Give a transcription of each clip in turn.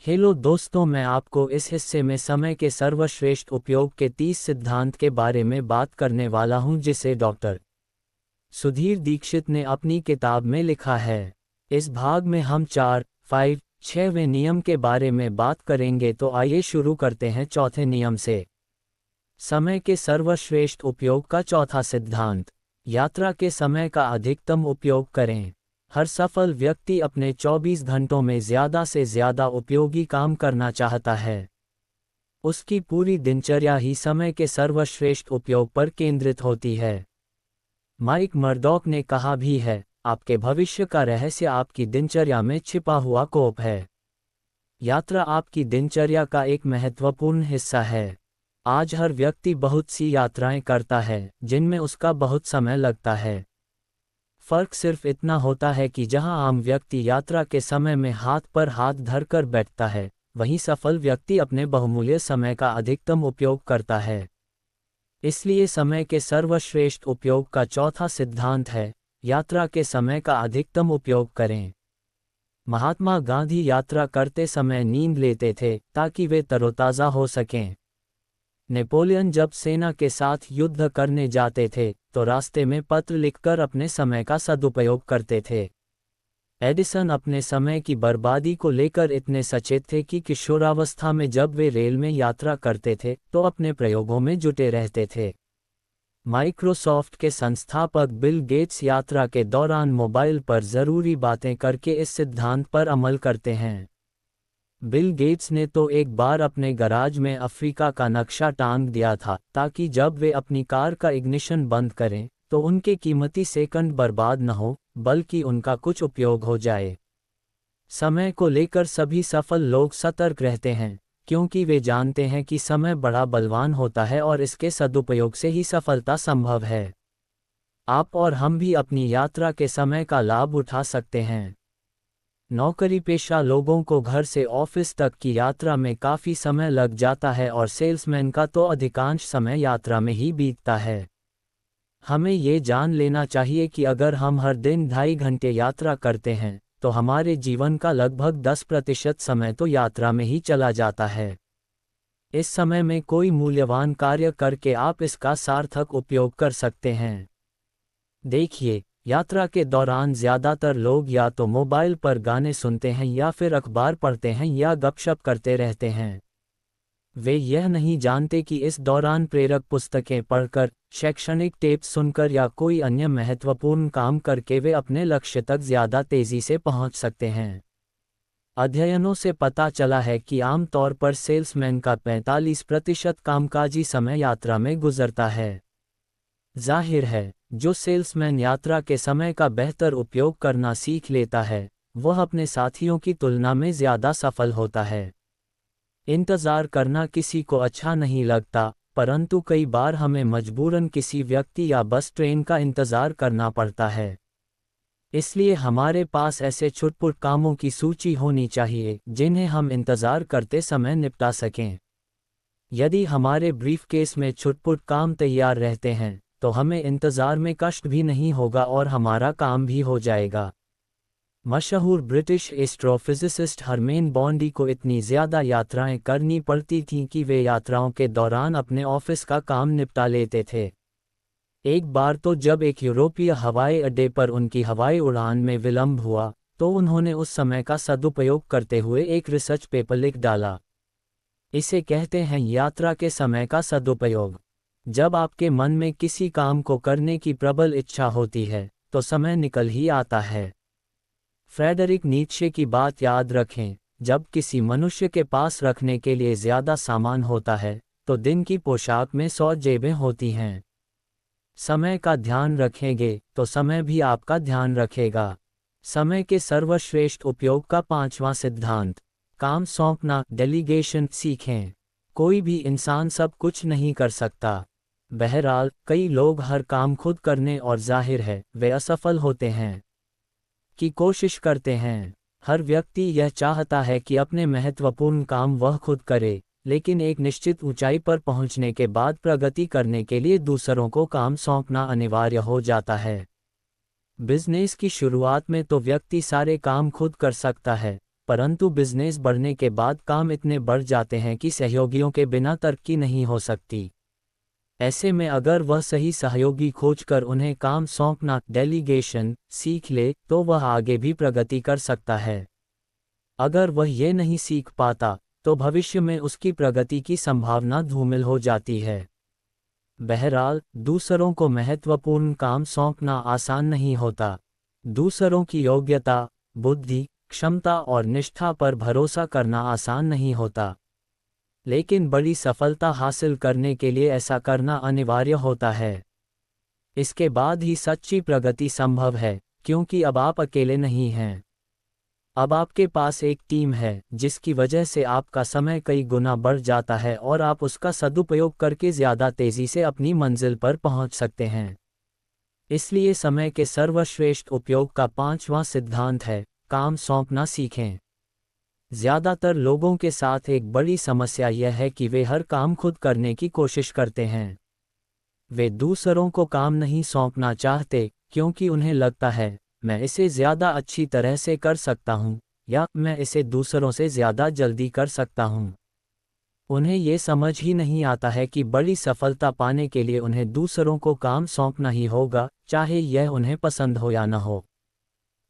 Hello दोस्तों, मैं आपको इस हिस्से में समय के सर्वश्रेष्ठ उपयोग के 30 सिद्धांत के बारे में बात करने वाला हूं, जिसे डॉक्टर सुधीर दीक्षित ने अपनी किताब में लिखा है। इस भाग में हम 6वें नियम के बारे में बात करेंगे। तो आइए शुरू करते हैं चौथे नियम से। समय के सर्वश्रेष्ठ उपयोग का चौथा सिद्धांत, यात्रा के समय का अधिकतम उपयोग करें। हर सफल व्यक्ति अपने 24 घंटों में ज़्यादा से ज़्यादा उपयोगी काम करना चाहता है। उसकी पूरी दिनचर्या ही समय के सर्वश्रेष्ठ उपयोग पर केंद्रित होती है। माइक मर्डॉक ने कहा भी है, आपके भविष्य का रहस्य आपकी दिनचर्या में छिपा हुआ कोप है। यात्रा आपकी दिनचर्या का एक महत्वपूर्ण हिस्सा है। आज हर व्यक्ति बहुत सी यात्राएं करता है, जिनमें उसका बहुत समय लगता है। फर्क सिर्फ इतना होता है कि जहां आम व्यक्ति यात्रा के समय में हाथ पर हाथ धरकर बैठता है, वहीं सफल व्यक्ति अपने बहुमूल्य समय का अधिकतम उपयोग करता है। इसलिए समय के सर्वश्रेष्ठ उपयोग का चौथा सिद्धांत है, यात्रा के समय का अधिकतम उपयोग करें। महात्मा गांधी यात्रा करते समय नींद लेते थे ताकि वे तरोताज़ा हो सकें। नेपोलियन जब सेना के साथ युद्ध करने जाते थे तो रास्ते में पत्र लिखकर अपने समय का सदुपयोग करते थे। एडिसन अपने समय की बर्बादी को लेकर इतने सचेत थे कि किशोरावस्था में जब वे रेल में यात्रा करते थे तो अपने प्रयोगों में जुटे रहते थे। माइक्रोसॉफ्ट के संस्थापक बिल गेट्स यात्रा के दौरान मोबाइल पर ज़रूरी बातें करके इस सिद्धांत पर अमल करते हैं। बिल गेट्स ने तो एक बार अपने गराज में अफ्रीका का नक्शा टांग दिया था ताकि जब वे अपनी कार का इग्निशन बंद करें तो उनके कीमती सेकंड बर्बाद न हो, बल्कि उनका कुछ उपयोग हो जाए। समय को लेकर सभी सफल लोग सतर्क रहते हैं, क्योंकि वे जानते हैं कि समय बड़ा बलवान होता है और इसके सदुपयोग से ही सफलता संभव है। आप और हम भी अपनी यात्रा के समय का लाभ उठा सकते हैं। नौकरी पेशा लोगों को घर से ऑफिस तक की यात्रा में काफ़ी समय लग जाता है और सेल्समैन का तो अधिकांश समय यात्रा में ही बीतता है। हमें ये जान लेना चाहिए कि अगर हम हर दिन 2.5 घंटे यात्रा करते हैं तो हमारे जीवन का लगभग 10% समय तो यात्रा में ही चला जाता है। इस समय में कोई मूल्यवान कार्य करके आप इसका सार्थक उपयोग कर सकते हैं। देखिए, यात्रा के दौरान ज़्यादातर लोग या तो मोबाइल पर गाने सुनते हैं या फिर अखबार पढ़ते हैं या गपशप करते रहते हैं। वे यह नहीं जानते कि इस दौरान प्रेरक पुस्तकें पढ़कर, शैक्षणिक टेप सुनकर या कोई अन्य महत्वपूर्ण काम करके वे अपने लक्ष्य तक ज़्यादा तेज़ी से पहुंच सकते हैं। अध्ययनों से पता चला है कि आमतौर पर सेल्समैन का 45% कामकाजी समय यात्रा में गुजरता है। जाहिर है, जो सेल्समैन यात्रा के समय का बेहतर उपयोग करना सीख लेता है, वह अपने साथियों की तुलना में ज़्यादा सफल होता है। इंतज़ार करना किसी को अच्छा नहीं लगता, परंतु कई बार हमें मजबूरन किसी व्यक्ति या बस ट्रेन का इंतज़ार करना पड़ता है। इसलिए हमारे पास ऐसे छुटपुट कामों की सूची होनी चाहिए जिन्हें हम इंतज़ार करते समय निपटा सकें। यदि हमारे ब्रीफकेस में छुटपुट काम तैयार रहते हैं तो हमें इंतज़ार में कष्ट भी नहीं होगा और हमारा काम भी हो जाएगा। मशहूर ब्रिटिश एस्ट्रोफिजिसिस्ट हरमेन बॉन्डी को इतनी ज़्यादा यात्राएं करनी पड़ती थीं कि वे यात्राओं के दौरान अपने ऑफिस का काम निपटा लेते थे। एक बार तो जब एक यूरोपीय हवाई अड्डे पर उनकी हवाई उड़ान में विलंब हुआ तो उन्होंने उस समय का सदुपयोग करते हुए एक रिसर्च पेपर लिख डाला। इसे कहते हैं यात्रा के समय का सदुपयोग। जब आपके मन में किसी काम को करने की प्रबल इच्छा होती है तो समय निकल ही आता है। फ्रेडरिक नीत्शे की बात याद रखें, जब किसी मनुष्य के पास रखने के लिए ज़्यादा सामान होता है तो दिन की पोशाक में 100 जेबें होती हैं। समय का ध्यान रखेंगे तो समय भी आपका ध्यान रखेगा। समय के सर्वश्रेष्ठ उपयोग का 5वां सिद्धांत, काम सौंपना, डेलीगेशन सीखें। कोई भी इंसान सब कुछ नहीं कर सकता। बहरहाल, कई लोग हर काम खुद करने और जाहिर है वे असफल होते हैं की कोशिश करते हैं। हर व्यक्ति यह चाहता है कि अपने महत्वपूर्ण काम वह खुद करे, लेकिन एक निश्चित ऊंचाई पर पहुंचने के बाद प्रगति करने के लिए दूसरों को काम सौंपना अनिवार्य हो जाता है। बिजनेस की शुरुआत में तो व्यक्ति सारे काम खुद कर सकता है, परंतु बिजनेस बढ़ने के बाद काम इतने बढ़ जाते हैं कि सहयोगियों के बिना तरक्की नहीं हो सकती। ऐसे में अगर वह सही सहयोगी खोजकर उन्हें काम सौंपना डेलीगेशन सीख ले तो वह आगे भी प्रगति कर सकता है। अगर वह ये नहीं सीख पाता तो भविष्य में उसकी प्रगति की संभावना धूमिल हो जाती है। बहरहाल, दूसरों को महत्वपूर्ण काम सौंपना आसान नहीं होता। दूसरों की योग्यता, बुद्धि, क्षमता और निष्ठा पर भरोसा करना आसान नहीं होता। लेकिन बड़ी सफलता हासिल करने के लिए ऐसा करना अनिवार्य होता है। इसके बाद ही सच्ची प्रगति संभव है, क्योंकि अब आप अकेले नहीं हैं। अब आपके पास एक टीम है, जिसकी वजह से आपका समय कई गुना बढ़ जाता है और आप उसका सदुपयोग करके ज़्यादा तेज़ी से अपनी मंजिल पर पहुंच सकते हैं। इसलिए समय के सर्वश्रेष्ठ उपयोग का 5वां सिद्धांत है, काम सौंपना सीखें। ज़्यादातर लोगों के साथ एक बड़ी समस्या यह है कि वे हर काम खुद करने की कोशिश करते हैं। वे दूसरों को काम नहीं सौंपना चाहते, क्योंकि उन्हें लगता है, मैं इसे ज़्यादा अच्छी तरह से कर सकता हूँ, या मैं इसे दूसरों से ज़्यादा जल्दी कर सकता हूँ। उन्हें ये समझ ही नहीं आता है कि बड़ी सफलता पाने के लिए उन्हें दूसरों को काम सौंपना ही होगा, चाहे यह उन्हें पसंद हो या न हो।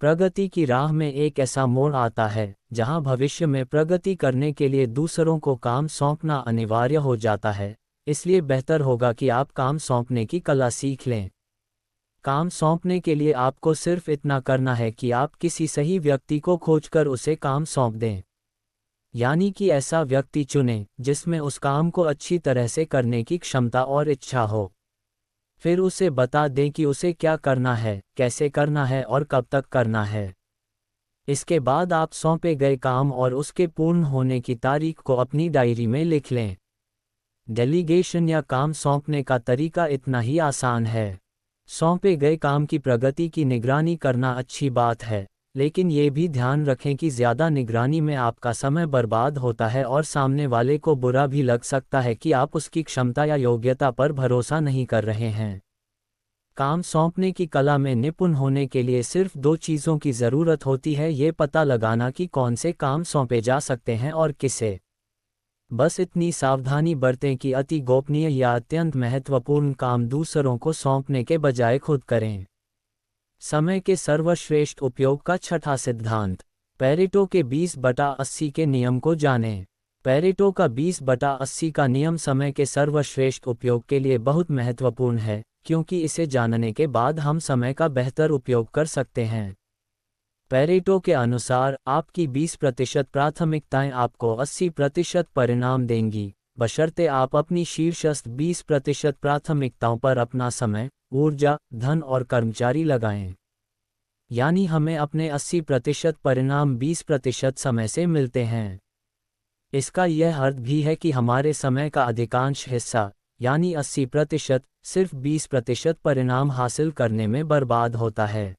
प्रगति की राह में एक ऐसा मोड़ आता है, जहां भविष्य में प्रगति करने के लिए दूसरों को काम सौंपना अनिवार्य हो जाता है। इसलिए बेहतर होगा कि आप काम सौंपने की कला सीख लें। काम सौंपने के लिए आपको सिर्फ इतना करना है कि आप किसी सही व्यक्ति को खोजकर उसे काम सौंप दें। यानी कि ऐसा व्यक्ति चुनें जिसमें उस काम को अच्छी तरह से करने की क्षमता और इच्छा हो। फिर उसे बता दें कि उसे क्या करना है, कैसे करना है और कब तक करना है। इसके बाद आप सौंपे गए काम और उसके पूर्ण होने की तारीख को अपनी डायरी में लिख लें। डेलीगेशन या काम सौंपने का तरीका इतना ही आसान है। सौंपे गए काम की प्रगति की निगरानी करना अच्छी बात है, लेकिन ये भी ध्यान रखें कि ज़्यादा निगरानी में आपका समय बर्बाद होता है और सामने वाले को बुरा भी लग सकता है कि आप उसकी क्षमता या योग्यता पर भरोसा नहीं कर रहे हैं। काम सौंपने की कला में निपुण होने के लिए सिर्फ 2 चीज़ों की ज़रूरत होती है, ये पता लगाना कि कौन से काम सौंपे जा सकते हैं और किसे। बस इतनी सावधानी बरतें कि अति गोपनीय या अत्यंत महत्वपूर्ण काम दूसरों को सौंपने के बजाय खुद करें। समय के सर्वश्रेष्ठ उपयोग का 6वां सिद्धांत, पेरेटो के 20/80 के नियम को जानें। पेरेटो का 20/80 का नियम समय के सर्वश्रेष्ठ उपयोग के लिए बहुत महत्वपूर्ण है, क्योंकि इसे जानने के बाद हम समय का बेहतर उपयोग कर सकते हैं। पेरेटो के अनुसार आपकी 20% प्राथमिकताएं आपको 80% परिणाम देंगी, बशर्ते आप अपनी शीर्षस्थ 20% प्राथमिकताओं पर अपना समय, ऊर्जा, धन और कर्मचारी लगाएं। यानी हमें अपने 80% परिणाम 20% समय से मिलते हैं। इसका यह अर्थ भी है कि हमारे समय का अधिकांश हिस्सा, यानी 80%, सिर्फ 20% परिणाम हासिल करने में बर्बाद होता है।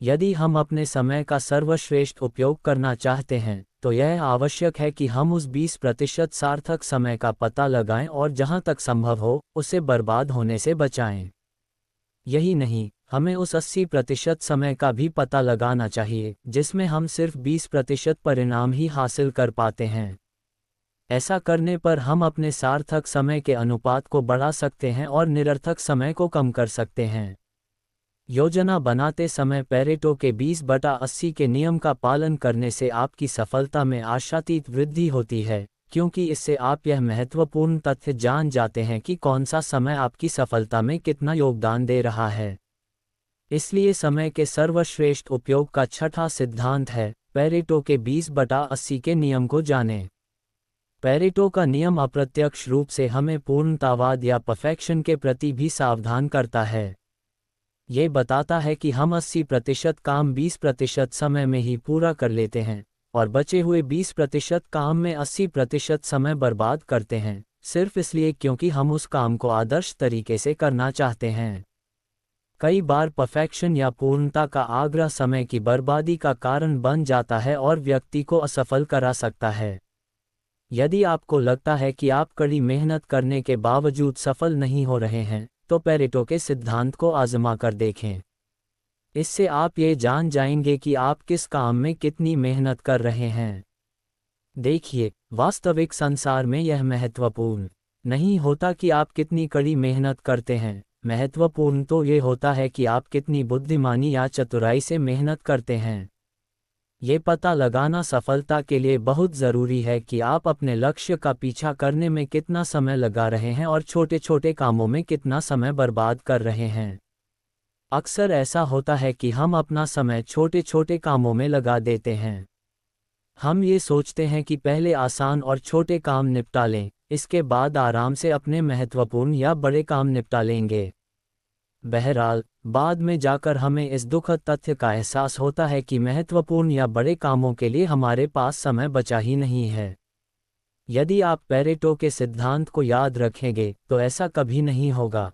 यदि हम अपने समय का सर्वश्रेष्ठ उपयोग करना चाहते हैं, तो यह आवश्यक है कि हम उस 20% सार्थक समय का पता लगाएं और जहां तक संभव हो, उसे बर्बाद होने से बचाएं। यही नहीं, हमें उस 80% समय का भी पता लगाना चाहिए, जिसमें हम सिर्फ 20% परिणाम ही हासिल कर पाते हैं। ऐसा करने पर हम अपने सार्थक समय के अनुपात को बढ़ा सकते हैं और निरर्थक समय को कम कर सकते हैं। योजना बनाते समय पेरेटो के 20/80 के नियम का पालन करने से आपकी सफलता में आशातीत वृद्धि होती है, क्योंकि इससे आप यह महत्वपूर्ण तथ्य जान जाते हैं कि कौन सा समय आपकी सफलता में कितना योगदान दे रहा है। इसलिए समय के सर्वश्रेष्ठ उपयोग का 6वां सिद्धांत है, पेरेटो के 20/80 के नियम को जानें। पेरेटो का नियम अप्रत्यक्ष रूप से हमें पूर्णतावाद या परफेक्शन के प्रति भी सावधान करता है। ये बताता है कि हम 80% काम 20% समय में ही पूरा कर लेते हैं, और बचे हुए 20% काम में 80% समय बर्बाद करते हैं, सिर्फ इसलिए क्योंकि हम उस काम को आदर्श तरीके से करना चाहते हैं। कई बार परफेक्शन या पूर्णता का आग्रह समय की बर्बादी का कारण बन जाता है और व्यक्ति को असफल करा सकता है। यदि आपको लगता है कि आप कड़ी मेहनत करने के बावजूद सफल नहीं हो रहे हैं, तो पेरेटो के सिद्धांत को आजमा कर देखें। इससे आप ये जान जाएंगे कि आप किस काम में कितनी मेहनत कर रहे हैं। देखिए, वास्तविक संसार में यह महत्वपूर्ण नहीं होता कि आप कितनी कड़ी मेहनत करते हैं, महत्वपूर्ण तो ये होता है कि आप कितनी बुद्धिमानी या चतुराई से मेहनत करते हैं। ये पता लगाना सफलता के लिए बहुत ज़रूरी है कि आप अपने लक्ष्य का पीछा करने में कितना समय लगा रहे हैं और छोटे छोटे कामों में कितना समय बर्बाद कर रहे हैं। अक्सर ऐसा होता है कि हम अपना समय छोटे छोटे कामों में लगा देते हैं। हम ये सोचते हैं कि पहले आसान और छोटे काम निपटा लें, इसके बाद आराम से अपने महत्वपूर्ण या बड़े काम निपटा लेंगे। बहरहाल, बाद में जाकर हमें इस दुखद तथ्य का एहसास होता है कि महत्वपूर्ण या बड़े कामों के लिए हमारे पास समय बचा ही नहीं है। यदि आप पेरेटो के सिद्धांत को याद रखेंगे, तो ऐसा कभी नहीं होगा।